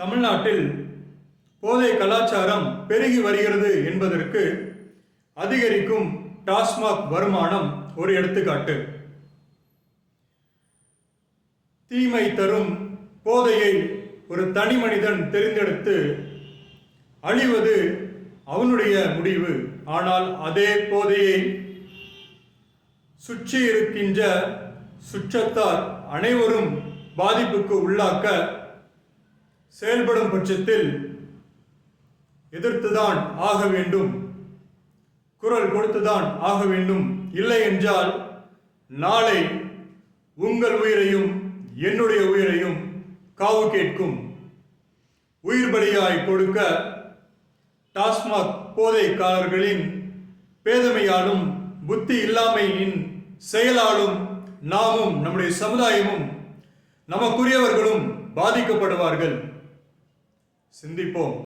தமிழ்நாட்டில் போதை கலாச்சாரம் பெருகி வருகிறது என்பதற்கு அதிகரிக்கும் டாஸ்மாக் வருமானம் ஒரு எடுத்துக்காட்டு. தீமை தரும் போதையை ஒரு தனி மனிதன் தெரிந்தெடுத்து அழிவது அவனுடைய முடிவு. ஆனால் அதே போதையை சுற்றி இருக்கின்ற சுற்றத்தார் அனைவரும் பாதிப்புக்கு உள்ளாக்க செயல்படும் பட்சத்தில் எதிர்த்துதான் ஆக வேண்டும், குரல் கொடுத்துதான் ஆக வேண்டும். இல்லை என்றால் நாளை உங்கள் உயிரையும் என்னுடைய உயிரையும் காவு கேட்கும். உயிர் பலியாய் கொடுக்க டாஸ்மாக் போதைக்காரர்களின் பேதமையாலும் புத்தி இல்லாமையின் செயலாலும் நாமும் நம்முடைய சமுதாயமும் நமக்குரியவர்களும் பாதிக்கப்படுவார்கள். சிந்திப்போம்.